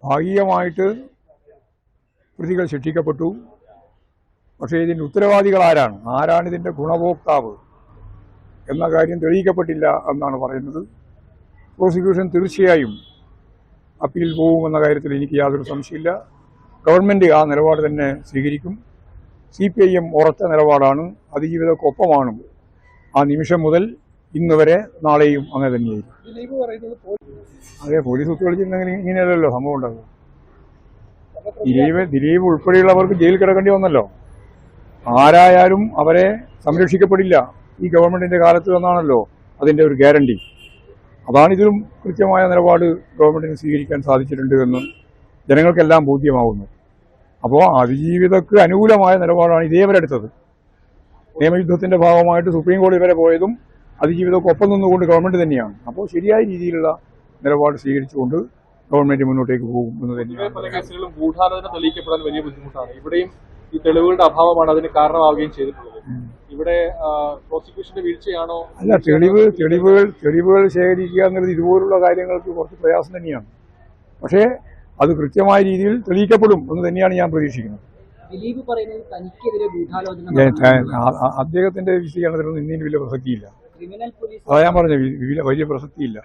ഭാഗികമായിട്ട് പ്രതികൾ ശിക്ഷിക്കപ്പെട്ടു. പക്ഷേ ഇതിൻ്റെ ഉത്തരവാദികൾ ആരാണ് ഇതിൻ്റെ ഗുണഭോക്താവ് എന്ന കാര്യം തെളിയിക്കപ്പെട്ടില്ല എന്നാണ് പറയുന്നത്. പ്രോസിക്യൂഷൻ തീർച്ചയായും അപ്പീൽ പോകുമെന്ന കാര്യത്തിൽ എനിക്ക് യാതൊരു സംശയമില്ല. ഗവൺമെൻറ് ആ നിലപാട് തന്നെ സ്വീകരിക്കും. CPIM ഉറച്ച നിലപാടാണ്, അതിജീവിതക്കൊപ്പമാണ്. ആ നിമിഷം മുതൽ ഇന്ന് വരെ നാളെയും അങ്ങനെ തന്നെയായിരിക്കും. അതെ, പോലീസ് ഒത്തുകളിച്ചിരുന്നെങ്കിൽ ഇങ്ങനെയല്ലല്ലോ സംഭവം ഉണ്ടാകും. ദിലീപ് ഉൾപ്പെടെയുള്ളവർക്ക് ജയിൽ കിടക്കേണ്ടി വന്നല്ലോ. ആരായാലും അവരെ സംരക്ഷിക്കപ്പെടില്ല ഈ ഗവൺമെന്റിന്റെ കാലത്ത് എന്നാണല്ലോ അതിന്റെ ഒരു ഗ്യാരണ്ടി. അതാണ് ഇതിലും കൃത്യമായ നിലപാട് ഗവൺമെന്റിന് സ്വീകരിക്കാൻ സാധിച്ചിട്ടുണ്ട് എന്ന് ജനങ്ങൾക്കെല്ലാം ബോധ്യമാവുന്നു. അപ്പോൾ അതിജീവിതക്ക് അനുകൂലമായ നിലപാടാണ് ഇതേവരെ എടുത്തത്. നിയമയുദ്ധത്തിന്റെ ഭാഗമായിട്ട് സുപ്രീം കോടതി വരെ പോയതും അതിജീവിതക്കൊപ്പം നിന്നുകൊണ്ട് ഗവൺമെന്റ് തന്നെയാണ്. അപ്പോൾ ശരിയായ രീതിയിലുള്ള നിലപാട് സ്വീകരിച്ചുകൊണ്ട് ഗവൺമെന്റ് മുന്നോട്ടേക്ക് പോകും എന്ന് തന്നെയാണ്. പല കേസുകളും ഗൂഢാലോചന തെളിയിക്കപ്പെടാൻ വലിയ ബുദ്ധിമുട്ടാണ്. ഇവിടെയും ഈ തെളിവുകളുടെ അഭാവമാണ് അതിന് കാരണമാവുകയും ചെയ്തിട്ടുള്ളത്. ഇവിടെ പ്രോസിക്യൂഷന്റെ വീഴ്ചയാണോ? അല്ല, തെളിവുകൾ ശേഖരിക്കുക എന്നുള്ളത് ഇതുപോലുള്ള കാര്യങ്ങൾക്ക് കുറച്ച് പ്രയാസം തന്നെയാണ്. പക്ഷേ അത് കൃത്യമായ രീതിയിൽ തെളിയിക്കപ്പെടും എന്ന് തന്നെയാണ് ഞാൻ പ്രതീക്ഷിക്കുന്നത്. ദിലീപ് പറയുന്നത് തനിക്കെതിരെ ഗൂഢാലോചന, അദ്ദേഹത്തിന്റെ വിശദീകരണത്തിനൊന്നും ഇന്നീന് വലിയ പ്രസക്തിയില്ല. അതാ ഞാൻ പറഞ്ഞ വലിയ പ്രസക്തിയില്ല.